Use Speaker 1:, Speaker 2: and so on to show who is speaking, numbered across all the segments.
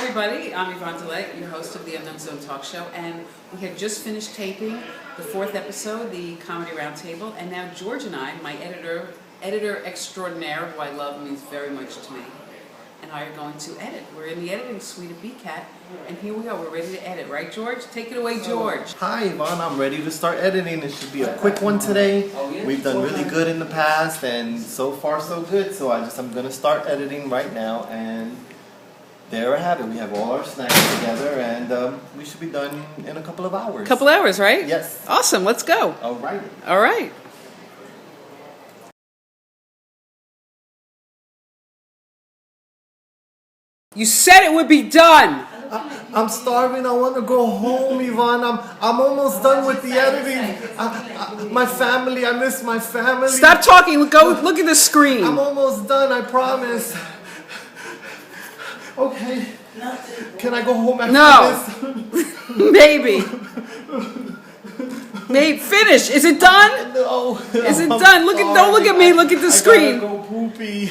Speaker 1: everybody, I'm Yvonne DeLay, your host of the Unknown Zone Talk Show, and we had just finished taping the 4th episode, the Comedy Roundtable, and now George and I, my editor extraordinaire, who I love, means very much to me, and I are going to edit. We're in the editing suite of BCAT, and here we go, we're ready to edit, right George? Take it away, George.
Speaker 2: Hi Yvonne, I'm ready to start editing. It should be a quick one today. We've done really good in the past, and so far so good, so I'm going to start editing right now, and there I have it. We have all our snacks together, and we should be done in a couple of hours.
Speaker 1: Couple hours, right?
Speaker 2: Yes.
Speaker 1: Awesome, let's go.
Speaker 2: All right.
Speaker 1: All right. You said it would be done.
Speaker 2: I'm starving. I want to go home, Yvonne. I'm almost done with the editing. My family, I miss my family.
Speaker 1: Stop talking. Go look at the screen.
Speaker 2: I'm almost done, I promise. Okay. Can I go home after this?
Speaker 1: Maybe. Maybe. Finish. Is it done?
Speaker 2: No.
Speaker 1: Is it done? Don't look at me. Look at the screen.
Speaker 2: I gotta go poopy.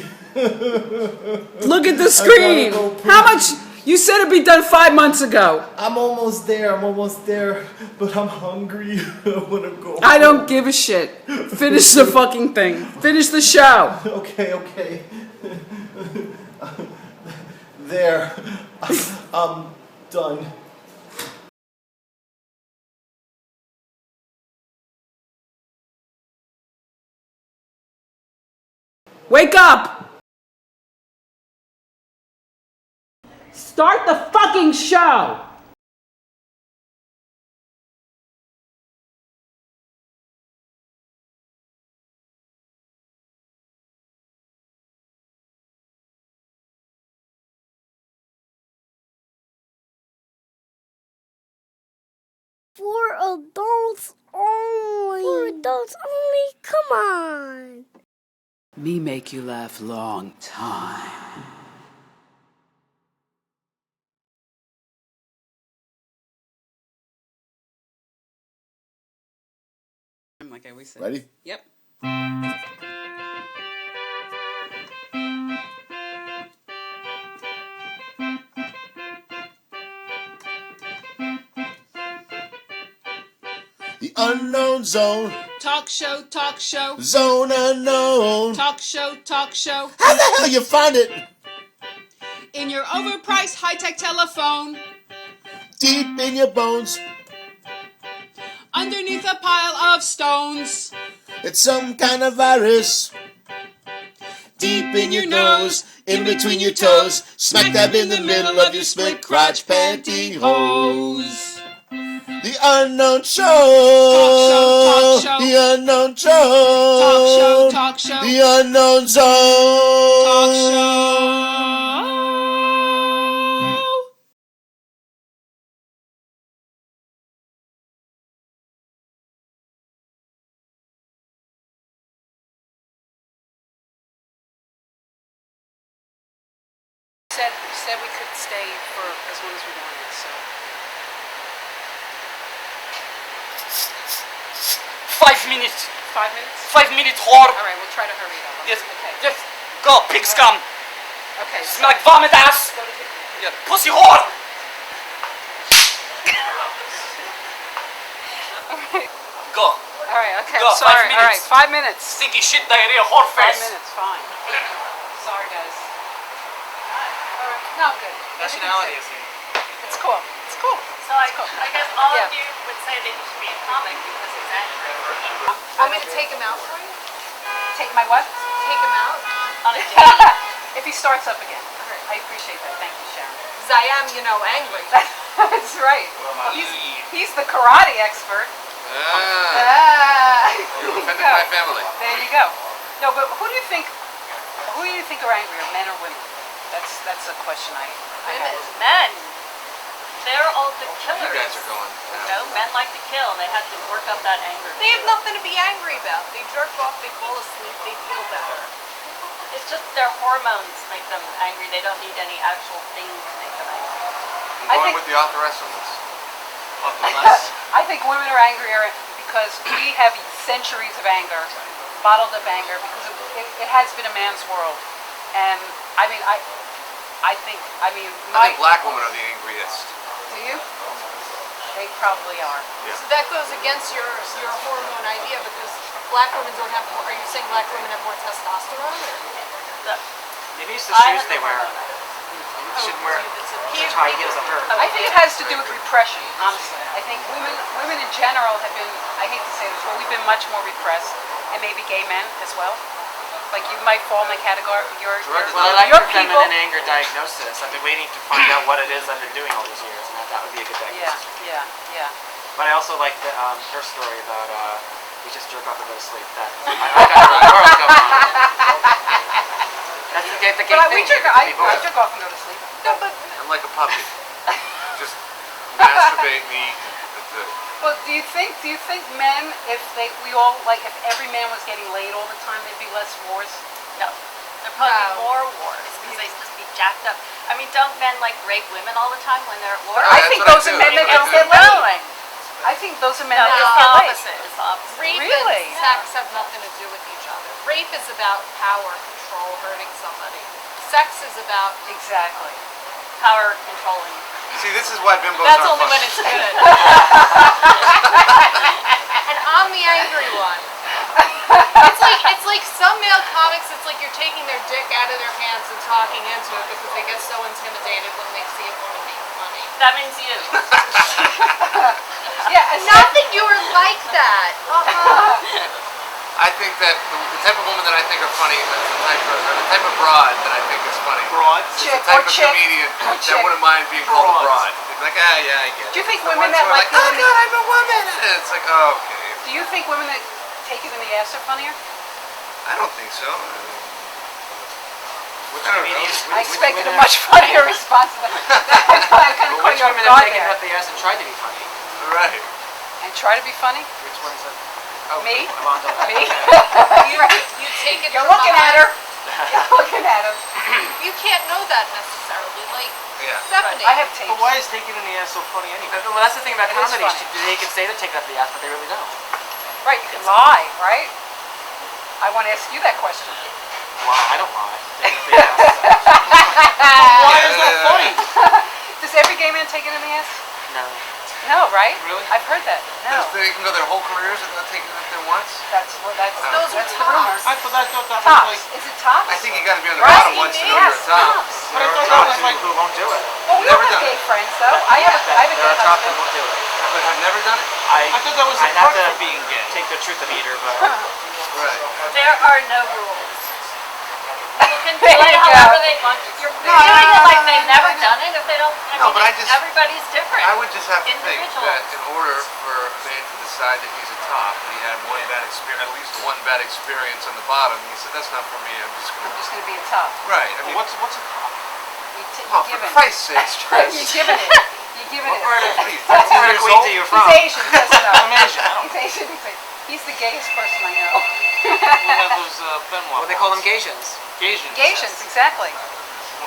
Speaker 1: Look at the screen. How much? You said it'd be done 5 months ago.
Speaker 2: I'm almost there. But I'm hungry. I wanna go.
Speaker 1: I don't give a shit. Finish the fucking thing. Finish the show.
Speaker 2: Okay. There. I'm done.
Speaker 1: Wake up! Start the fucking show!
Speaker 3: For adults only. For adults only? Come on.
Speaker 1: Me make you laugh long time. Like I always say.
Speaker 2: Ready?
Speaker 1: Yep.
Speaker 4: The Unknown Zone.
Speaker 1: Talk show.
Speaker 4: Zone Unknown.
Speaker 1: Talk show.
Speaker 4: How the hell you find it?
Speaker 1: In your overpriced high-tech telephone.
Speaker 4: Deep in your bones.
Speaker 1: Underneath a pile of stones.
Speaker 4: It's some kind of virus. Deep in your nose. In between your toes. Smack dab in the middle of your split crotch pantyhose. The Unknown Show.
Speaker 1: Talk show.
Speaker 4: The Unknown Show.
Speaker 1: Talk show.
Speaker 4: The Unknown Zone.
Speaker 1: Talk show. Said we could stay for as long as we wanted, so.
Speaker 5: 5 minutes.
Speaker 1: 5 minutes?
Speaker 5: 5 minutes, whore.
Speaker 1: All right, we'll try to hurry it up.
Speaker 5: Yes,
Speaker 1: Okay.
Speaker 5: just go, pig scum.
Speaker 1: Okay.
Speaker 5: Smell like vomit ass.
Speaker 1: Go to the-
Speaker 5: Yeah, pussy whore. Go.
Speaker 1: All right. Okay.
Speaker 5: Go,
Speaker 1: I'm sorry.
Speaker 5: 5 minutes.
Speaker 1: All right. 5 minutes.
Speaker 5: Stinky shit diarrhea whore
Speaker 1: 5
Speaker 5: face.
Speaker 1: minutes. Fine. Sorry, guys. All right. No, I'm good.
Speaker 5: Nationality is
Speaker 1: It's cool. It's cool.
Speaker 6: So I guess all
Speaker 1: Yeah.
Speaker 6: of you would say that he should be a comic because he's angry.
Speaker 3: Want me to take him out for you?
Speaker 1: Take my what?
Speaker 3: Take him out?
Speaker 6: On a date.
Speaker 1: If he starts up again. I appreciate that. Thank you, Sharon.
Speaker 3: Because I am, angry.
Speaker 1: That's right. He's the karate expert.
Speaker 7: You offended my family.
Speaker 1: There you go. No, but who do you think are angrier, men or women? That's a question I have.
Speaker 6: Men. They're all the killers.
Speaker 7: You guys are going.
Speaker 6: No, men like to kill. They have to work up that anger.
Speaker 3: They have nothing to be angry about. They jerk off, they fall asleep, they feel better.
Speaker 6: It's just their hormones make them angry. They don't need any actual thing to make them angry.
Speaker 7: I'm going
Speaker 1: think-
Speaker 7: with the authoress on this.
Speaker 1: I think women are angrier because we have centuries of anger, bottled up anger, because it has been a man's world. And I mean, I think, I mean,
Speaker 7: I think black women are the angriest.
Speaker 1: do you? They probably are.
Speaker 3: So that goes against your hormone idea because black women don't have more. Are you saying black women have more testosterone? Or?
Speaker 5: Maybe it's the shoes they wear. You should wear such high heels on her.
Speaker 1: I think it has to do with repression, honestly. I think women in general have been, I hate to say this, but we've been much more repressed, and maybe gay men as well. Like you might fall in the category,
Speaker 5: Well, I like
Speaker 1: your
Speaker 5: your
Speaker 1: people.
Speaker 5: feminine anger diagnosis. I've been waiting to find out what it is I've been doing all these years, and that would be a good diagnosis.
Speaker 1: Yeah.
Speaker 5: But I also like her story about we just jerk off and go to sleep. That I got the world going on. That's the gay thing.
Speaker 1: I jerk off and go to sleep.
Speaker 3: No, but
Speaker 7: I'm like a puppy. Just masturbate me. That's it.
Speaker 1: Well, do you think men, if every man was getting laid all the time, there'd be less wars?
Speaker 6: No, there'd probably be more wars because they'd just be jacked up. I mean, don't men like rape women all the time when they're at war?
Speaker 1: I think those are men that don't get laid. I think those are men
Speaker 6: No,
Speaker 1: that
Speaker 6: it's
Speaker 1: don't
Speaker 6: the
Speaker 1: get laid.
Speaker 6: opposite. It's the opposite.
Speaker 3: rape
Speaker 1: Really?
Speaker 3: and sex have nothing to do with each other. Rape is about power, control, hurting somebody. Sex is about
Speaker 1: Exactly.
Speaker 6: Power controlling.
Speaker 7: See, this is why bimbos
Speaker 3: that's
Speaker 7: aren't
Speaker 3: only when
Speaker 7: fun.
Speaker 3: it's good. And I'm the angry one. It's like some male comics. It's like you're taking their dick out of their pants and talking into it because they get so intimidated when they see a woman being funny.
Speaker 6: That means you.
Speaker 1: Yeah,
Speaker 3: Not that you were like that.
Speaker 7: I think that the type of woman that I think are funny is the type of broad that I think is funny.
Speaker 5: Broad?
Speaker 7: Is
Speaker 1: Chick
Speaker 7: the type
Speaker 1: or
Speaker 7: of
Speaker 1: chick
Speaker 7: comedian
Speaker 1: or
Speaker 7: that
Speaker 1: chick.
Speaker 7: wouldn't mind being called a
Speaker 5: Broads.
Speaker 7: broad. They'd be like, yeah, I get it.
Speaker 1: Do you think
Speaker 7: The
Speaker 1: women
Speaker 7: ones
Speaker 1: that
Speaker 7: who are
Speaker 1: like
Speaker 7: oh
Speaker 1: women-
Speaker 7: God, I'm a woman. And it's like, oh, okay.
Speaker 1: Do you think women that take it in the ass are funnier?
Speaker 7: I don't think so.
Speaker 5: Which
Speaker 7: I don't know.
Speaker 5: comedians?
Speaker 1: I expected a much funnier response to that. I kind of caught
Speaker 5: Which
Speaker 1: you off
Speaker 5: women
Speaker 1: guard
Speaker 5: have taken
Speaker 1: there.
Speaker 5: up the ass and tried to be funny?
Speaker 7: Right.
Speaker 1: And try to be funny?
Speaker 5: Which ones have?
Speaker 1: Me?
Speaker 5: Amanda.
Speaker 1: Me?
Speaker 3: You
Speaker 1: Right?
Speaker 3: you take it.
Speaker 1: You're
Speaker 3: from
Speaker 1: looking at
Speaker 3: behind.
Speaker 1: her. You're looking at her.
Speaker 3: You can't know that necessarily. Like
Speaker 7: Yeah.
Speaker 3: Stephanie.
Speaker 1: I have tapes.
Speaker 5: But why is taking in the ass so funny anyway? Well, that's the thing about
Speaker 1: It is
Speaker 5: comedy.
Speaker 1: funny.
Speaker 5: They can say they're taking up the ass, but they really don't.
Speaker 1: Right, you can lie, right? I want to ask you that question.
Speaker 5: Wow, I don't lie. Taking up the ass. Why is that funny?
Speaker 1: Does every gay man take it in the ass?
Speaker 5: No.
Speaker 1: No, right?
Speaker 5: Really?
Speaker 1: I've heard that. No.
Speaker 7: They can go their whole careers without taking it up there once.
Speaker 1: That's
Speaker 3: Those are
Speaker 1: the rumor.
Speaker 3: tops.
Speaker 5: I thought that was
Speaker 1: Tops.
Speaker 5: like.
Speaker 1: Is it tops?
Speaker 7: I think you got to be on the
Speaker 1: Right.
Speaker 7: bottom once to know you're a top.
Speaker 1: Tops.
Speaker 5: But I thought that was like who won't do it.
Speaker 1: Well, we
Speaker 7: Never
Speaker 1: all have
Speaker 7: done
Speaker 1: gay
Speaker 7: it.
Speaker 1: friends, though. I have a
Speaker 5: There
Speaker 1: gay
Speaker 5: are top that
Speaker 1: husband.
Speaker 5: won't do it.
Speaker 7: But I've never done it.
Speaker 5: I thought that was
Speaker 8: a
Speaker 5: I'd have
Speaker 8: perk
Speaker 5: to
Speaker 8: for being gay.
Speaker 5: take the truth of meter, but
Speaker 7: Right.
Speaker 6: There are no rules. People can do
Speaker 1: There
Speaker 6: it
Speaker 1: you
Speaker 6: however
Speaker 1: go.
Speaker 6: they want. You're doing it like they've never done it. If they don't,
Speaker 7: No, but I just-
Speaker 6: everybody's different.
Speaker 7: I would just have to think
Speaker 6: Individuals.
Speaker 7: that in order for a man to decide that he's a top, and he had one bad experience, at least one bad experience on the bottom, he said, "That's not for me. I'm just
Speaker 1: I'm
Speaker 7: gonna."
Speaker 1: just going to be a top.
Speaker 7: Right. I mean,
Speaker 5: what's a top?
Speaker 7: oh, for Christ's sakes, Chris.
Speaker 1: You're giving it. You're giving
Speaker 7: What part
Speaker 1: it.
Speaker 7: of please?
Speaker 5: What part of Queens are you from?
Speaker 1: He's Asian, he doesn't know.
Speaker 5: I'm Asian. I don't
Speaker 1: He's Asian. He's the gayest person I know.
Speaker 8: We have those Benoit.
Speaker 5: Well, they call them Gasians.
Speaker 8: Gasians.
Speaker 1: Gaysians, exactly.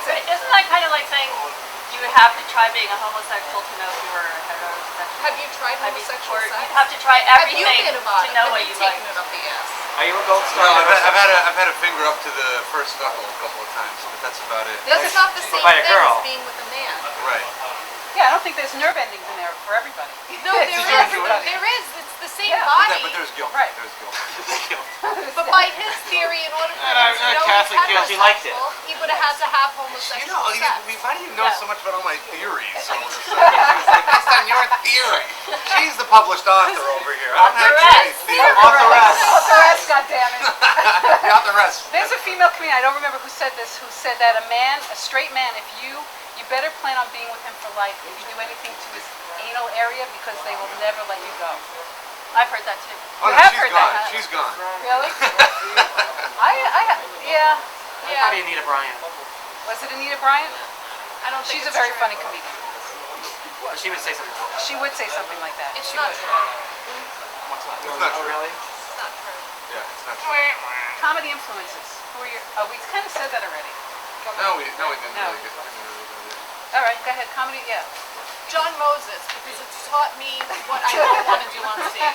Speaker 6: So isn't that kind of like saying you would have to try being a homosexual to know if you were a heterosexual?
Speaker 3: Have you tried
Speaker 6: I mean,
Speaker 3: homosexual
Speaker 6: or
Speaker 3: sex?
Speaker 6: you'd have to try
Speaker 3: Have you
Speaker 6: everything
Speaker 3: been about
Speaker 6: to
Speaker 3: it?
Speaker 6: know
Speaker 3: Have
Speaker 6: what
Speaker 3: you
Speaker 6: you like.
Speaker 3: taken it up the ass?
Speaker 5: Are you a gold star?
Speaker 7: No, I've had a finger up to the first knuckle a couple of times, but that's about it.
Speaker 3: That's not the same
Speaker 5: by a
Speaker 3: thing
Speaker 5: girl.
Speaker 3: as being with a man.
Speaker 7: Right.
Speaker 1: Yeah, I don't think there's nerve endings in there for everybody.
Speaker 3: No, there is.
Speaker 1: everybody.
Speaker 3: There is. It's the same
Speaker 1: Yeah.
Speaker 3: body.
Speaker 7: But there's guilt.
Speaker 1: Right.
Speaker 7: There's guilt.
Speaker 3: But by his theory, in order for
Speaker 8: And
Speaker 3: him
Speaker 8: our
Speaker 3: to know
Speaker 8: Catholic
Speaker 3: he's
Speaker 8: kids,
Speaker 5: he liked it.
Speaker 3: heterosexual, he would have had to have
Speaker 7: You
Speaker 3: homosexual
Speaker 7: know,
Speaker 3: sex.
Speaker 7: why do you know
Speaker 6: Yeah.
Speaker 7: so much about all my theories all of a sudden? She's like, based on your theory. She's the published author over here. I don't have too many
Speaker 6: Authoress.
Speaker 7: theories.
Speaker 1: Authoress, goddammit.
Speaker 7: The authoress.
Speaker 1: There's a female comedian, I don't remember who said this, who said that a straight man, if you better plan on being with him for life if you do anything to his anal area because they will never let you go.
Speaker 6: I've heard that too.
Speaker 7: Oh,
Speaker 1: You
Speaker 7: no,
Speaker 1: have
Speaker 7: she's
Speaker 1: heard
Speaker 7: gone.
Speaker 1: that.
Speaker 7: She's gone.
Speaker 1: Really? Yeah.
Speaker 5: How do you need a Brian?
Speaker 1: Was it Anita Bryant?
Speaker 3: I don't think
Speaker 1: She's a
Speaker 3: it's
Speaker 1: very
Speaker 3: true.
Speaker 1: funny comedian.
Speaker 5: She would say something.
Speaker 1: She would say something like that.
Speaker 3: It's
Speaker 1: She
Speaker 3: not
Speaker 1: would.
Speaker 3: true.
Speaker 5: What's that?
Speaker 7: It's not
Speaker 5: Oh,
Speaker 7: true.
Speaker 5: really?
Speaker 3: It's not true.
Speaker 7: Yeah, it's not true.
Speaker 1: Comedy influences. Who are your? Oh, we kind of said that already.
Speaker 7: No, we didn't
Speaker 1: No.
Speaker 7: really get it.
Speaker 1: All right, go ahead. Comedy, yeah.
Speaker 3: John Moses, because it's taught me what I don't want to do on stage.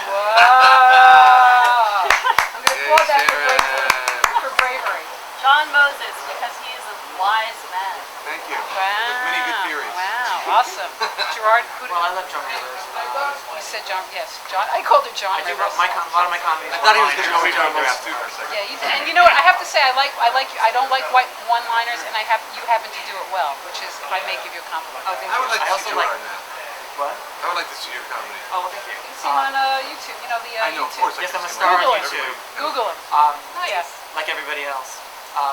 Speaker 1: Whoa! I'm gonna applaud that for bravery. For bravery.
Speaker 6: John Moses, because he is a wise men.
Speaker 7: Thank you.
Speaker 1: Wow.
Speaker 7: With many good theories.
Speaker 1: Wow, awesome. Gerard, who
Speaker 5: Well, I love John Rivers.
Speaker 1: you said John, yes, John, I called her John
Speaker 5: I do
Speaker 1: Rivers.
Speaker 5: a lot of my comedies.
Speaker 7: I thought he was going to go
Speaker 5: one-liners.
Speaker 7: John Rivers too for a second.
Speaker 1: Yeah, and you know what, I have to say, I like you, I don't like white one-liners, and you happen to do it well, which is, I may give you a compliment.
Speaker 5: Oh, thank
Speaker 7: I would
Speaker 5: you.
Speaker 7: like
Speaker 5: I
Speaker 7: to see
Speaker 5: also like.
Speaker 7: Gerard now.
Speaker 5: What?
Speaker 7: I would like to see your comedy.
Speaker 5: Oh, well, thank you.
Speaker 1: You see him on YouTube, you know, the
Speaker 7: I know, of
Speaker 1: YouTube.
Speaker 7: course.
Speaker 5: Yes, I'm a
Speaker 7: can see
Speaker 5: star on
Speaker 1: Google it.
Speaker 5: YouTube.
Speaker 1: Google him.
Speaker 5: Yeah,
Speaker 1: Nice.
Speaker 5: like everybody else,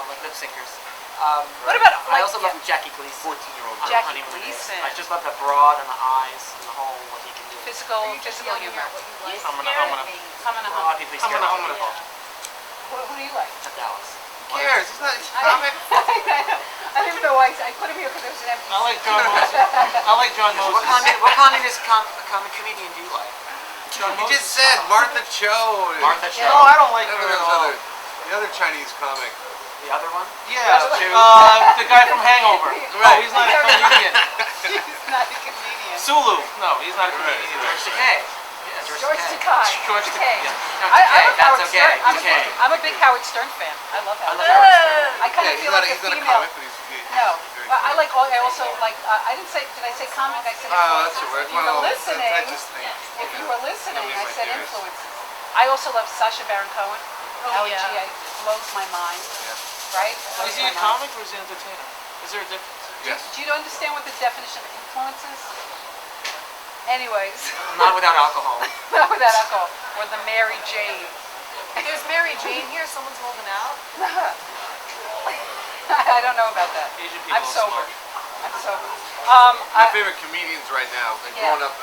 Speaker 5: like lip syncers.
Speaker 1: What about,
Speaker 5: I
Speaker 1: like,
Speaker 5: also love Jackie Gleason.
Speaker 7: 14-year-old
Speaker 5: on
Speaker 1: Jackie
Speaker 5: Honeymoon Days.
Speaker 1: Gleason.
Speaker 5: I just love the broad and the eyes and the whole what he can do.
Speaker 1: physical humor?
Speaker 6: He's
Speaker 8: I'm gonna-
Speaker 6: scared of me.
Speaker 1: I'm gonna
Speaker 5: A lot of people
Speaker 8: I'm
Speaker 5: scared
Speaker 8: gonna-
Speaker 5: of
Speaker 8: I'm
Speaker 5: him.
Speaker 1: Who do you like?
Speaker 5: At Dallas.
Speaker 7: Who cares? He's not. He's a comic.
Speaker 1: I don't even know why I put him here because there was an empty
Speaker 8: I like John Moses. I like John
Speaker 5: What
Speaker 8: Moses.
Speaker 5: communist comedian do you like?
Speaker 8: John
Speaker 7: You
Speaker 8: Moses.
Speaker 7: just said Martha Cho.
Speaker 5: Martha Cho.
Speaker 8: No, I don't like
Speaker 7: No,
Speaker 8: her
Speaker 7: there
Speaker 8: at
Speaker 7: was
Speaker 8: all.
Speaker 7: the other Chinese comic.
Speaker 5: The other one?
Speaker 8: Yeah,
Speaker 5: Two.
Speaker 8: the guy from Hangover. No, he's not a comedian.
Speaker 1: He's not a comedian.
Speaker 8: Sulu. No, he's not a
Speaker 7: Right.
Speaker 8: comedian.
Speaker 5: George Takei.
Speaker 1: George
Speaker 5: Takei.
Speaker 1: Takei.
Speaker 8: George
Speaker 1: Takei.
Speaker 8: Takei.
Speaker 5: No,
Speaker 1: I'm
Speaker 5: Takei.
Speaker 1: a
Speaker 5: That's
Speaker 1: Howard
Speaker 5: okay.
Speaker 1: Stern.
Speaker 5: Takei.
Speaker 1: I'm a big Howard Stern fan. I love
Speaker 5: I
Speaker 1: Howard
Speaker 5: love
Speaker 1: Stern.
Speaker 5: Howard Stern.
Speaker 1: I kind
Speaker 7: Yeah,
Speaker 1: of
Speaker 7: he's
Speaker 1: feel
Speaker 7: not.
Speaker 1: like a
Speaker 7: He's not a
Speaker 1: female.
Speaker 7: comic, but he's.
Speaker 1: No,
Speaker 7: very
Speaker 1: but I
Speaker 7: good.
Speaker 1: like all. I also like. I didn't say. Did I say comic? I said
Speaker 7: Oh, that's
Speaker 1: influences.
Speaker 7: right.
Speaker 1: If you were
Speaker 7: Well,
Speaker 1: listening,
Speaker 7: I just think.
Speaker 1: if you were listening,
Speaker 7: Nobody
Speaker 1: I
Speaker 7: might
Speaker 1: said
Speaker 7: do it.
Speaker 1: influences. I also love Sacha Baron Cohen.
Speaker 6: Oh, yeah.
Speaker 1: LG, blows my mind. Right? Blows
Speaker 8: Is he
Speaker 1: my
Speaker 8: a
Speaker 1: mind.
Speaker 8: comic or is he an entertainer? Is there a difference?
Speaker 7: Yes.
Speaker 1: Do you understand what the definition of influence is? Anyways,
Speaker 5: Not without alcohol.
Speaker 1: not without alcohol. Or the Mary Jane.
Speaker 3: There's Mary Jane here, someone's holding out.
Speaker 1: I don't know about that.
Speaker 8: Asian people
Speaker 1: I'm
Speaker 8: don't
Speaker 1: sober.
Speaker 8: smoke.
Speaker 1: I'm sober.
Speaker 7: My favorite comedians right now. Like
Speaker 1: Yeah.
Speaker 7: growing up,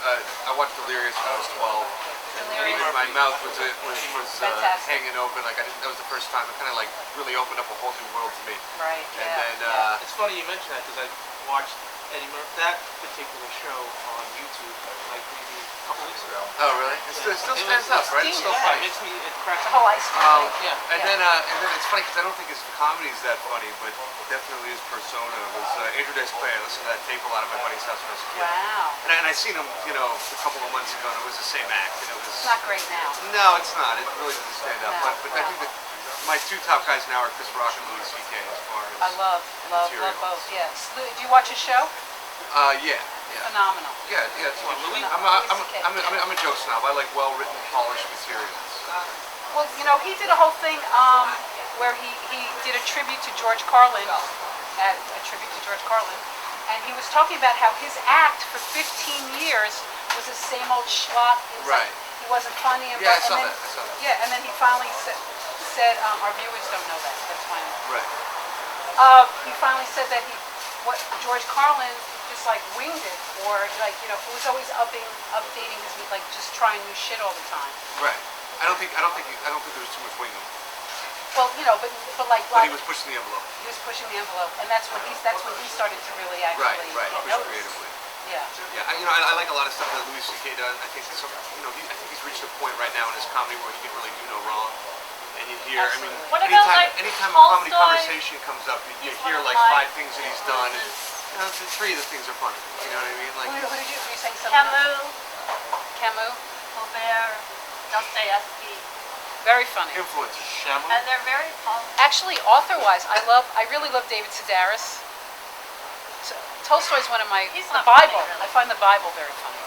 Speaker 7: I watched Delirious when I was 12. And even my mouth was
Speaker 1: Fantastic.
Speaker 7: hanging open. Like that was the first time it kind of like really opened up a whole new world to me.
Speaker 1: Right,
Speaker 7: And
Speaker 1: yeah.
Speaker 7: then
Speaker 8: It's funny you mention that because I watched Eddie Murphy, that particular show on YouTube like maybe a couple weeks ago.
Speaker 7: oh really? It still stands up, right? It's still
Speaker 8: Yeah,
Speaker 7: funny.
Speaker 8: it cracks
Speaker 1: The
Speaker 8: me
Speaker 1: whole
Speaker 8: up.
Speaker 1: ice cream thing.
Speaker 8: Yeah.
Speaker 7: And then it's funny because I don't think his comedy is that funny, but definitely his persona was Andrew Dice Clay. I listened to that tape a lot at my buddy's house when I was a kid.
Speaker 1: Wow.
Speaker 7: And I seen him, a couple of months ago, and it was the same act. And it was
Speaker 1: It's not great now.
Speaker 7: no, it's not. It really doesn't stand up.
Speaker 1: No,
Speaker 7: But I think that my two top guys now are Chris Rock and Louis C.K. as far as
Speaker 1: I love
Speaker 7: material.
Speaker 1: both. Yes. Do you watch his show?
Speaker 7: yeah.
Speaker 1: Phenomenal.
Speaker 7: Yeah, it's fun.
Speaker 8: Louis?
Speaker 7: I'm a joke snob. I like well-written, polished materials.
Speaker 1: Well, he did a whole thing where he did a tribute to George Carlin, and he was talking about how his act for 15 years was the same old schlock. He was
Speaker 7: Right.
Speaker 1: He wasn't funny. And
Speaker 7: Yeah, I
Speaker 1: and
Speaker 7: saw
Speaker 1: then,
Speaker 7: that. I saw that.
Speaker 1: Yeah, and then he finally said our viewers don't know that. That's fine.
Speaker 7: Right.
Speaker 1: He finally said that what George Carlin just like winged it, or like it was always updating his like just trying new shit all the time.
Speaker 7: Right. I don't think there was too much winging.
Speaker 1: Well, but like
Speaker 7: But he was pushing the envelope.
Speaker 1: he was pushing the envelope, and that's when he started to really actually
Speaker 7: Right.
Speaker 1: get
Speaker 7: Push
Speaker 1: noticed.
Speaker 7: creatively.
Speaker 1: Yeah.
Speaker 7: Yeah. I like a lot of stuff that Louis C.K. does. I think I think he's reached a point right now in his comedy where he can really do no wrong. And you hear,
Speaker 1: Absolutely.
Speaker 6: What about,
Speaker 7: anytime a
Speaker 6: Tolstoy?
Speaker 7: comedy conversation comes up, you
Speaker 6: He's
Speaker 7: hear
Speaker 6: one of
Speaker 7: like
Speaker 6: my
Speaker 7: 5 things that he's done, and three of the things are funny. You know what I mean? Like,
Speaker 1: Who did you saying something?
Speaker 6: Camus,
Speaker 1: Camus.
Speaker 6: Colbert, Dostoevsky,
Speaker 1: Very funny.
Speaker 7: influences.
Speaker 8: Shamu?
Speaker 6: and they're very polished.
Speaker 1: Actually, author-wise, I really love David Sedaris. Tolstoy's one of my
Speaker 6: He's
Speaker 1: the
Speaker 6: not funny,
Speaker 1: Bible.
Speaker 6: really.
Speaker 1: I find the Bible very funny.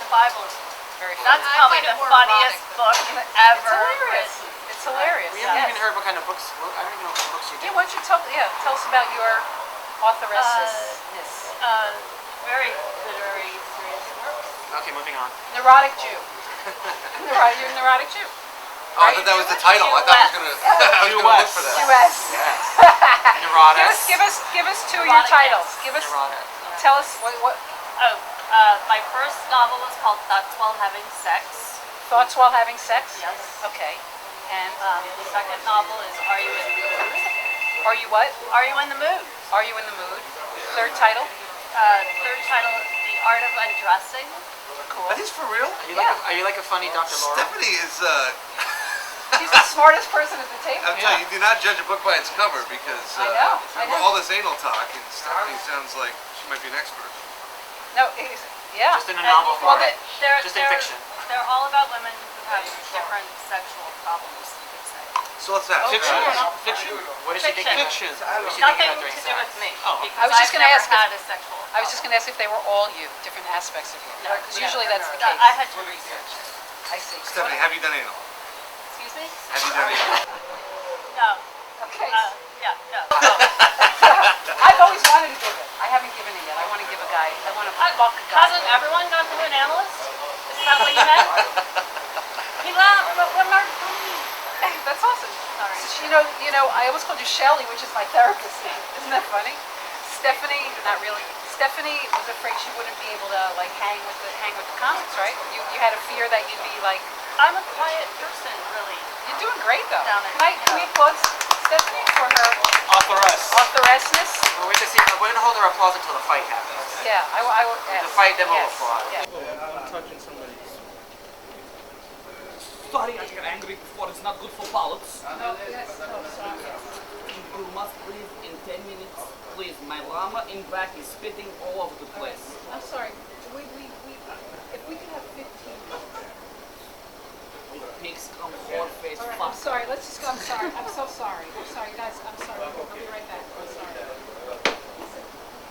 Speaker 6: The Bible is
Speaker 1: Very funny.
Speaker 6: that's
Speaker 3: I
Speaker 6: probably
Speaker 3: find it
Speaker 6: the
Speaker 3: more
Speaker 6: funniest book
Speaker 1: It's
Speaker 6: ever
Speaker 1: hilarious.
Speaker 6: written.
Speaker 1: It's hilarious.
Speaker 5: We haven't
Speaker 1: Yes.
Speaker 5: even heard what kind of books. I don't even know what kind of books you do.
Speaker 1: Yeah, why don't you tell us about your authoressness?
Speaker 6: Very literary, serious works.
Speaker 5: Okay, moving on.
Speaker 1: Neurotic Jew. You're a neurotic Jew.
Speaker 7: Oh, I thought that was the title. I thought I was gonna look for that.
Speaker 1: U.S.
Speaker 5: Neurotic.
Speaker 1: Give us two of your
Speaker 6: Neurotic,
Speaker 1: titles.
Speaker 6: yes.
Speaker 1: Give us.
Speaker 5: Neurotic.
Speaker 1: Tell us what
Speaker 6: Oh, my first novel was called Thoughts While Having Sex.
Speaker 1: thoughts while having sex.
Speaker 6: Yes.
Speaker 1: Okay. And
Speaker 6: The second novel is Are You in the Mood?
Speaker 1: are you what?
Speaker 6: Are You in the Mood?
Speaker 1: Are you in the mood? Third title.
Speaker 6: Third title, The Art of Undressing.
Speaker 1: Cool.
Speaker 7: Are these for real?
Speaker 5: Are you like a funny Dr. Laura?
Speaker 7: Stephanie is.
Speaker 1: She's the smartest person at the table.
Speaker 7: I'm telling you, do not judge a book by its cover because
Speaker 1: I know.
Speaker 7: for all this anal talk, and Stephanie sounds like she might be an expert.
Speaker 1: No, yeah.
Speaker 5: Just in a novel
Speaker 6: Well,
Speaker 5: format. Just in
Speaker 6: they're,
Speaker 5: fiction.
Speaker 6: They're all about women who have different sexual problems, you could say.
Speaker 7: So let's ask.
Speaker 8: Fiction?
Speaker 1: Okay.
Speaker 8: Fiction?
Speaker 5: What is
Speaker 3: fiction.
Speaker 8: Fiction.
Speaker 5: Was she
Speaker 3: Nothing
Speaker 5: thinking
Speaker 3: to
Speaker 5: about
Speaker 3: do
Speaker 5: during
Speaker 3: with
Speaker 5: sex?
Speaker 3: me.
Speaker 8: Oh.
Speaker 3: Because
Speaker 9: I was just
Speaker 3: I've
Speaker 9: gonna
Speaker 3: never
Speaker 9: ask if-
Speaker 3: had a sexual.
Speaker 9: I was just going to ask if they were all you, different aspects of you.
Speaker 3: No,
Speaker 9: Because usually that's the
Speaker 3: no,
Speaker 9: case.
Speaker 3: I had to research it.
Speaker 9: I see.
Speaker 7: Stephanie, have you done anal?
Speaker 3: Excuse me?
Speaker 7: Have you done anal?
Speaker 3: No.
Speaker 9: Okay.
Speaker 3: Yeah, no.
Speaker 9: I've always wanted to give it. I haven't given it yet. I want to give a guy. I want to fuck a guy.
Speaker 3: Hasn't everyone gone through an analyst? Is that what you meant? He laughed, but what Mark told me.
Speaker 9: That's awesome.
Speaker 3: Sorry.
Speaker 9: You know, I always called you Shelly, which is my therapist's name. Isn't that funny? Stephanie, not really. Stephanie was afraid she wouldn't be able to like hang with the comics, right? You had a fear that you'd be like.
Speaker 3: I'm a quiet person, really.
Speaker 9: You're doing great though.
Speaker 3: Down there.
Speaker 9: Can we applaud Stephanie for her authoresness?
Speaker 5: Well, we're gonna hold our applause until the fight happens.
Speaker 9: Yeah, yes.
Speaker 5: The fight, then we'll
Speaker 9: Yes,
Speaker 5: applaud.
Speaker 9: yes.
Speaker 8: I'm touching somebody's.
Speaker 10: Sorry, I get angry before it's not good for pilots.
Speaker 9: No, yes, no, sorry.
Speaker 10: You must breathe in 10 minutes. Please, my llama in back is spitting all over the place.
Speaker 9: I'm sorry. If we could have 15.
Speaker 10: Pigs come four face
Speaker 9: All right,
Speaker 10: fuck.
Speaker 9: I'm sorry. Let's just go. I'm sorry. I'm so sorry. I'm sorry, guys. I'm sorry. I'll be right back. I'm sorry.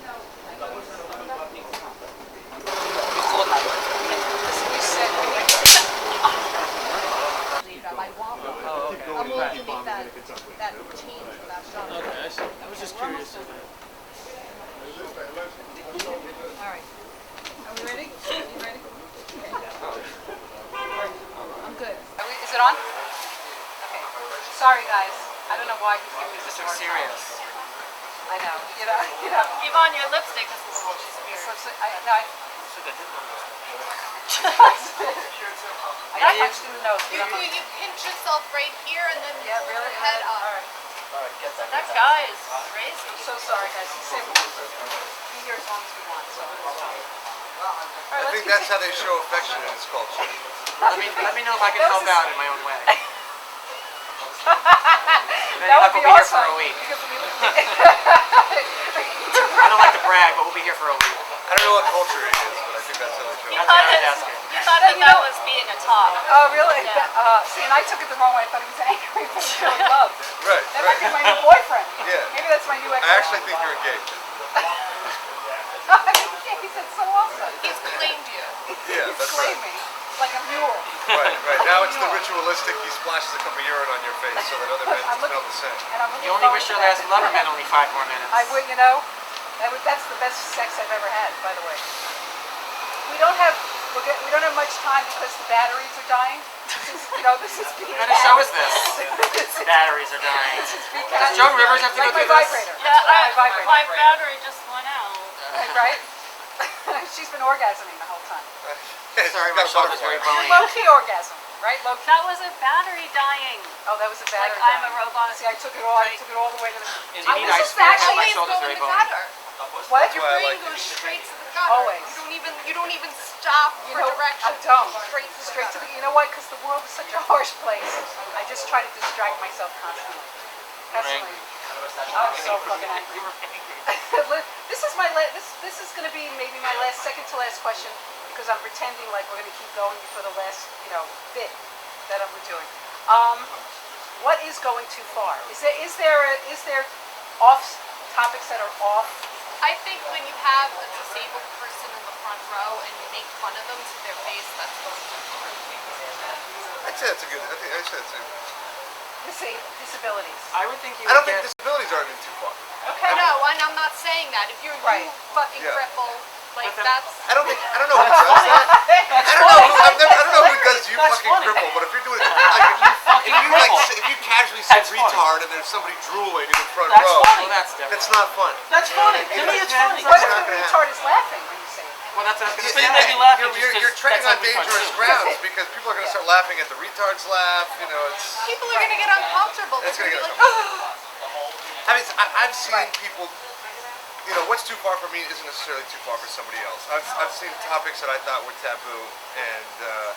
Speaker 9: No, I know it's about pigs. Listen, you said I want one. I'm willing to make that change without showing.
Speaker 8: Okay, I see. I was just curious.
Speaker 9: All right. Are we ready? You ready? Okay. I'm good. Is it on? Okay. Sorry, guys. I don't know why he's giving me
Speaker 5: This
Speaker 9: such a
Speaker 5: looks
Speaker 9: hard time.
Speaker 5: serious.
Speaker 9: I know. You know.
Speaker 3: Yvonne, your lipstick is a little weird.
Speaker 9: I punched in the nose.
Speaker 3: You pinch yourself right here and then
Speaker 9: Yeah,
Speaker 3: pull
Speaker 9: really?
Speaker 3: your head up.
Speaker 9: All right.
Speaker 3: That guy is crazy.
Speaker 9: I'm so sorry, guys. He said we'll be here as long as we want. So it's fine. All right,
Speaker 7: I think that's how they show affection in this culture.
Speaker 5: Let me know if I can help out in my own way. Then
Speaker 9: That would
Speaker 5: we'll
Speaker 9: be
Speaker 5: be here for
Speaker 9: awesome.
Speaker 5: a week.
Speaker 9: Because we-
Speaker 5: I don't like to brag, but we'll be here for a week.
Speaker 7: I don't know what culture it is, but I think that's how they show
Speaker 3: You
Speaker 5: That's
Speaker 7: affection.
Speaker 3: thought
Speaker 5: what I was
Speaker 3: that,
Speaker 5: asking.
Speaker 3: you thought that that was being a top.
Speaker 9: Oh, really?
Speaker 3: Yeah.
Speaker 9: See, and I took it the wrong way. I thought he was angry, but he really loved.
Speaker 7: Right,
Speaker 9: That might be
Speaker 7: right.
Speaker 9: my new boyfriend.
Speaker 7: Yeah.
Speaker 9: Maybe that's my new ex.
Speaker 7: I actually think you're engaged.
Speaker 9: He said so awesome.
Speaker 3: He's claimed you.
Speaker 7: Yeah,
Speaker 9: He's
Speaker 7: that's
Speaker 9: slayed
Speaker 7: right.
Speaker 9: me like a mule.
Speaker 7: Right. Now it's the ritualistic. He splashes a cup of urine on your face so that other men
Speaker 9: I'm
Speaker 7: can
Speaker 9: looking-
Speaker 7: smell the scent.
Speaker 9: And I'm looking
Speaker 5: You only
Speaker 9: forward
Speaker 5: wish
Speaker 9: to
Speaker 5: your
Speaker 9: that.
Speaker 5: last lover meant only 5 more minutes.
Speaker 9: I would, that's the best sex I've ever had, by the way. We don't have much time because the batteries are dying. This is being
Speaker 5: What kind of show is this? Batteries are dying. Does Joan Rivers have to
Speaker 9: like
Speaker 5: go
Speaker 9: my
Speaker 5: through this?
Speaker 9: vibrator.
Speaker 3: Yeah,
Speaker 9: My vibrator.
Speaker 3: my battery just went out.
Speaker 9: Right? She's been orgasming the whole time.
Speaker 5: Sorry, my shoulder's very bony.
Speaker 9: Low-key orgasm, right? Low-key.
Speaker 3: That was a battery dying.
Speaker 9: Oh, that was a battery.
Speaker 3: Like I'm a
Speaker 9: dying.
Speaker 3: robot.
Speaker 9: See, I took it all the way to the.
Speaker 5: Do you need
Speaker 9: this
Speaker 5: ice
Speaker 9: is
Speaker 5: cream?
Speaker 9: actually-
Speaker 5: My
Speaker 3: Always
Speaker 5: shoulder's
Speaker 3: go
Speaker 5: very
Speaker 3: in the
Speaker 5: bony.
Speaker 3: gutter.
Speaker 9: What?
Speaker 3: Your
Speaker 7: why I
Speaker 3: brain
Speaker 7: like
Speaker 3: goes
Speaker 7: it.
Speaker 3: straight to the gutter.
Speaker 9: Always.
Speaker 3: You don't even stop for direction.
Speaker 9: I don't.
Speaker 3: Straight to the gutter.
Speaker 9: You know what? Because the world is such a harsh place. I just try to distract myself constantly. Constantly. I'm so fucking angry. This is this is going to be maybe my second to last question because I'm pretending like we're going to keep going for the last bit that we're doing. What is going too far? Is there off topics that are off?
Speaker 3: I think when you have a disabled person in the front row and you make fun of them to their face, that's going too far.
Speaker 7: I'd say that's a good. I'd say that's a.
Speaker 9: Disabilities.
Speaker 5: I would think you
Speaker 7: I don't
Speaker 5: would
Speaker 7: think
Speaker 5: get...
Speaker 7: disabilities aren't in too far.
Speaker 9: Okay.
Speaker 3: No, and I'm not saying that. If you're
Speaker 9: Right.
Speaker 3: you fucking
Speaker 7: Yeah.
Speaker 3: cripple, like
Speaker 5: But then-
Speaker 3: that's.
Speaker 7: I don't know who does that. I don't know who does you
Speaker 8: That's
Speaker 7: fucking
Speaker 8: funny.
Speaker 7: cripple, but if you're doing it, like if you casually say
Speaker 8: That's funny.
Speaker 7: retard and there's somebody drooling in the front
Speaker 8: That's
Speaker 7: row,
Speaker 8: funny.
Speaker 5: Well, that's different.
Speaker 7: that's not fun.
Speaker 8: That's funny. To me, it's funny.
Speaker 9: What if
Speaker 7: not
Speaker 9: the
Speaker 7: gonna
Speaker 9: retard is laughing when you say it?
Speaker 5: Well, that's what I was going to
Speaker 8: But
Speaker 5: say.
Speaker 8: you made me laugh.
Speaker 7: You're treading on dangerous grounds because people are going to start laughing at the retards laugh. It's
Speaker 3: People are gonna get uncomfortable.
Speaker 7: It's
Speaker 3: They're
Speaker 7: gonna
Speaker 3: gonna
Speaker 7: get
Speaker 3: be like,
Speaker 7: I've seen people. What's too far for me isn't necessarily too far for somebody else. I've seen topics that I thought were taboo, and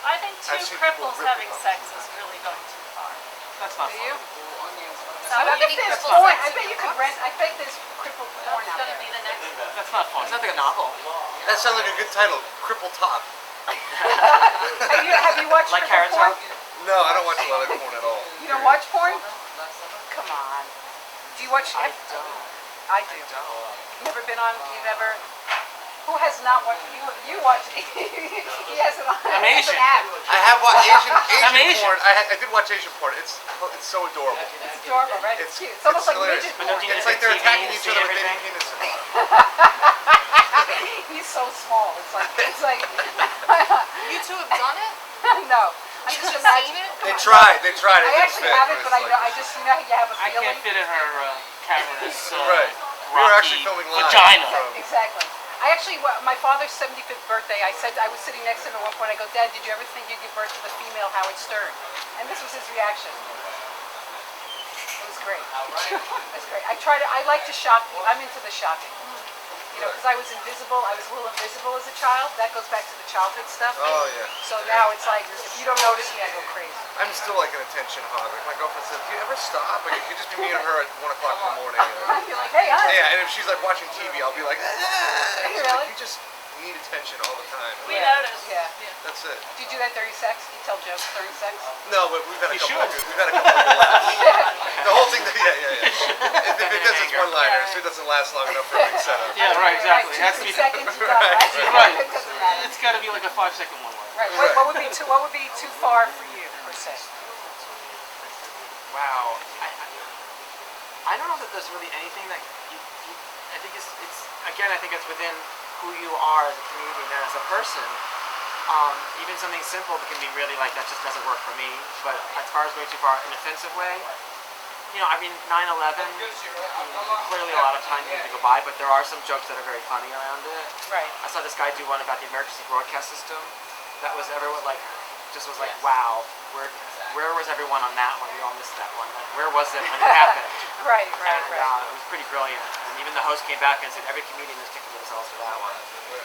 Speaker 3: I think
Speaker 7: I've
Speaker 3: two
Speaker 7: seen people
Speaker 3: cripples
Speaker 7: rip
Speaker 3: having
Speaker 7: them.
Speaker 3: sex is really going too far.
Speaker 5: That's not
Speaker 9: Do
Speaker 5: funny.
Speaker 9: you?
Speaker 3: So
Speaker 9: I
Speaker 3: how
Speaker 9: bet
Speaker 3: many
Speaker 9: there's
Speaker 3: cripples
Speaker 9: porn.
Speaker 3: sex
Speaker 9: I bet
Speaker 3: do
Speaker 9: you could
Speaker 3: want?
Speaker 9: rent. I bet there's crippled porn
Speaker 3: That's
Speaker 9: out
Speaker 3: gonna
Speaker 9: there.
Speaker 3: be the next.
Speaker 8: That's not funny.
Speaker 5: It's not like a novel.
Speaker 7: That sounds like a good title, Cripple Top.
Speaker 9: Have you watched
Speaker 5: Like
Speaker 9: crippled
Speaker 5: Carrot
Speaker 9: porn?
Speaker 5: Top?
Speaker 7: No, I don't watch a lot of porn at all.
Speaker 9: You don't watch porn? Come on. Do you watch?
Speaker 5: I don't.
Speaker 9: I do. Never been on. You never. Who has not watched? You watch. He has it on.
Speaker 8: I'm
Speaker 9: It's
Speaker 8: Asian.
Speaker 9: an app.
Speaker 7: I have watched
Speaker 8: I'm
Speaker 7: Asian
Speaker 8: Asian.
Speaker 7: porn. I did watch Asian porn. It's so adorable.
Speaker 9: It's adorable, right? It's cute. It's almost like
Speaker 7: hilarious.
Speaker 9: midget
Speaker 8: But don't
Speaker 9: porn.
Speaker 8: you
Speaker 7: It's
Speaker 8: get
Speaker 7: like they're
Speaker 8: TV
Speaker 7: attacking
Speaker 8: to
Speaker 7: each
Speaker 8: see
Speaker 7: other with
Speaker 8: everything?
Speaker 7: baby penises.
Speaker 9: He's so small. It's like.
Speaker 3: You two have done it?
Speaker 9: No. I'm
Speaker 3: You've
Speaker 9: just
Speaker 3: just
Speaker 9: imagining.
Speaker 3: seen it?
Speaker 7: They tried. It
Speaker 9: I
Speaker 7: didn't
Speaker 9: actually
Speaker 7: fit,
Speaker 9: haven't, but
Speaker 7: it's like-
Speaker 9: I just you have a
Speaker 8: I
Speaker 9: feeling.
Speaker 8: can't fit in her cavernous
Speaker 7: Right. We were actually
Speaker 8: rocky
Speaker 7: filming live.
Speaker 8: vagina.
Speaker 7: from-
Speaker 9: Exactly. I actually, my father's 75th birthday, I was sitting next to him at one point, I go, Dad, did you ever think you'd give birth to the female Howard Stern? And this was his reaction. It was great. It was great. I like to shock people. I'm into the shocking. You know, because I was invisible, I was a little invisible as a child. That goes back to the childhood stuff.
Speaker 7: Oh yeah.
Speaker 9: So now it's like, if you don't notice me, I go crazy.
Speaker 7: I'm still like an attention hog. Like my girlfriend said, do you ever stop? Like it could just be me and her at 1 o'clock in the morning.
Speaker 9: You're like, hey, hi.
Speaker 7: Yeah, and if she's like watching TV, I'll be like, ah. She's
Speaker 9: Really?
Speaker 7: like, you just need attention all the time.
Speaker 6: We noticed.
Speaker 9: Yeah.
Speaker 7: That's it.
Speaker 9: Do you do that during sex? Do you tell jokes during sex?
Speaker 7: No, but we've had a
Speaker 8: You
Speaker 7: couple.
Speaker 8: should.
Speaker 7: We've had a couple of good laughs. The whole thing. Because it's one liner, so it doesn't last long enough for a big setup.
Speaker 8: Yeah, right, exactly. It has to
Speaker 9: 2
Speaker 8: be
Speaker 9: seconds, you're done,
Speaker 7: Right.
Speaker 9: right?
Speaker 8: Right.
Speaker 9: It doesn't matter.
Speaker 8: It's got to be like a 5-second one.
Speaker 9: Right. What would be too far for you, per se?
Speaker 5: Wow. I don't know that there's really anything that I think it's again, I think it's within who you are as a comedian and as a person. Even something simple that can be really like, that just doesn't work for me. But as far as going too far in an offensive way, you know, I mean, 9/11, clearly a lot of time needs to go by, but there are some jokes that are very funny around it.
Speaker 9: Right.
Speaker 5: I saw this guy do one about the emergency broadcast system. That was everyone like, just was like, wow, where was everyone on that one? We all missed that one. Like, where was it when it happened?
Speaker 9: Right.
Speaker 5: And it was pretty brilliant. And even the host came back and said every comedian is kicking themselves for that one.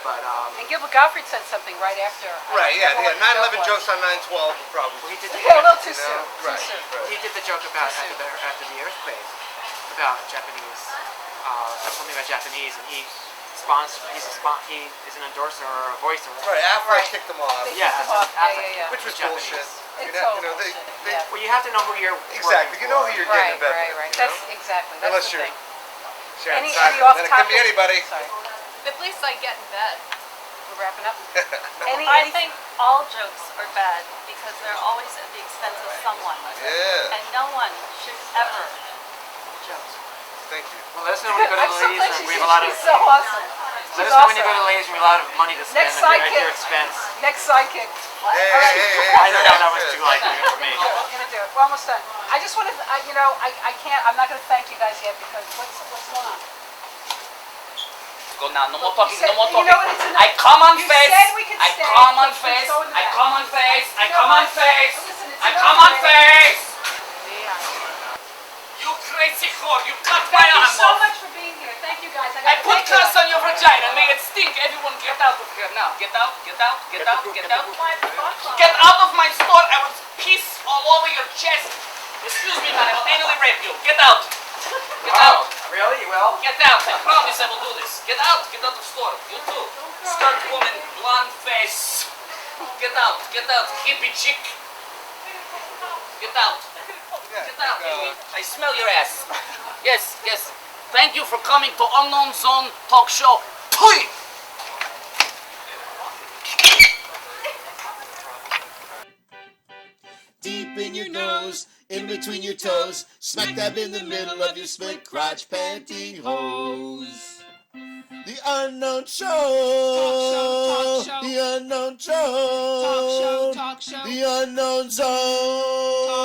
Speaker 5: But
Speaker 9: And Gilbert Gottfried said something right after.
Speaker 7: Right, yeah,
Speaker 9: I don't remember what the
Speaker 7: 9/11
Speaker 9: joke
Speaker 7: jokes on 9/12 probably.
Speaker 5: he did the
Speaker 9: Yeah, a little too
Speaker 7: You
Speaker 9: soon.
Speaker 7: know?
Speaker 9: Too
Speaker 7: Right,
Speaker 9: soon.
Speaker 7: right.
Speaker 5: He did the joke about after the earthquake about Japanese, something about Japanese, and he is an endorser or a voicer.
Speaker 7: Right, after
Speaker 9: Right.
Speaker 7: I kicked them off,
Speaker 9: They
Speaker 5: Yeah,
Speaker 9: kicked him off.
Speaker 5: after-
Speaker 9: Yeah.
Speaker 7: which was
Speaker 5: Japanese.
Speaker 7: bullshit.
Speaker 9: It's
Speaker 7: You
Speaker 9: so
Speaker 7: know, they
Speaker 9: bullshit, yeah.
Speaker 5: Well, you have to know who you're
Speaker 7: exactly.
Speaker 5: working
Speaker 7: You know
Speaker 5: for.
Speaker 7: who you're getting
Speaker 9: Right.
Speaker 7: in bed with. You
Speaker 9: That's
Speaker 7: know?
Speaker 9: exactly. That's
Speaker 7: Unless
Speaker 9: the
Speaker 7: you're
Speaker 9: thing.
Speaker 7: Sharon
Speaker 9: Any
Speaker 7: Simon,
Speaker 9: off
Speaker 7: then it could be
Speaker 9: topic?
Speaker 7: anybody.
Speaker 9: Sorry,
Speaker 3: At least I get in bed.
Speaker 9: we're wrapping up.
Speaker 6: I think all jokes are bad because they're always at the expense of someone.
Speaker 7: Yeah,
Speaker 6: And no one should ever joke.
Speaker 7: thank you.
Speaker 5: Well, let us know when you go to
Speaker 9: I'm
Speaker 5: the
Speaker 9: so
Speaker 5: ladies'
Speaker 9: glad
Speaker 5: room. We
Speaker 9: she's
Speaker 5: have a lot of.
Speaker 9: so awesome.
Speaker 5: Let
Speaker 9: She's
Speaker 5: us know when you go to
Speaker 9: awesome.
Speaker 5: the ladies' room. We have a lot of money to spend
Speaker 9: Next
Speaker 5: at your
Speaker 9: sidekick.
Speaker 5: expense.
Speaker 9: Next sidekick.
Speaker 7: Hey.
Speaker 5: I know that was too like for me.
Speaker 9: We're gonna do it. We're almost done. I just want to, I can't. I'm not gonna thank you guys yet because what's going on?
Speaker 10: Go now, no more
Speaker 9: You
Speaker 10: talking,
Speaker 9: said-
Speaker 10: no more
Speaker 9: you
Speaker 10: talking.
Speaker 9: know what, it's enough.
Speaker 10: I come on
Speaker 9: You
Speaker 10: face.
Speaker 9: said we could
Speaker 10: I
Speaker 9: stay,
Speaker 10: come on
Speaker 9: so
Speaker 10: face.
Speaker 9: go in the
Speaker 10: I
Speaker 9: back.
Speaker 10: come on face. I
Speaker 9: You know
Speaker 10: come on
Speaker 9: what?
Speaker 10: face.
Speaker 9: Listen, it's
Speaker 10: I
Speaker 9: enough
Speaker 10: come on
Speaker 9: already.
Speaker 10: face. You crazy whore, you cut my
Speaker 9: Thank you
Speaker 10: arm
Speaker 9: so
Speaker 10: off.
Speaker 9: much for being here. Thank you guys.
Speaker 10: I put cuss on your vagina, make it stink. Everyone get out of here now. Get out, get out, get out, get out. Get out of my store. I will piss all over your chest. Excuse me, man, I will anally rape you. Get out. Get out.
Speaker 5: Really? You will?
Speaker 10: Get out. I promise I will do this. Get out. Get out of the store. You too. Skirt woman, blonde face. Get out. Get out. Hippie chick. Get out. Get out. I smell your ass. Yes, yes. Thank you for coming to Unknown Zone Talk Show. Pui!
Speaker 4: Deep in your nose, in between your toes, smack dab in the middle of your split crotch pantyhose. The Unknown Show.
Speaker 1: Talk show.
Speaker 4: The Unknown Show.
Speaker 1: Talk show.
Speaker 4: The Unknown Zone.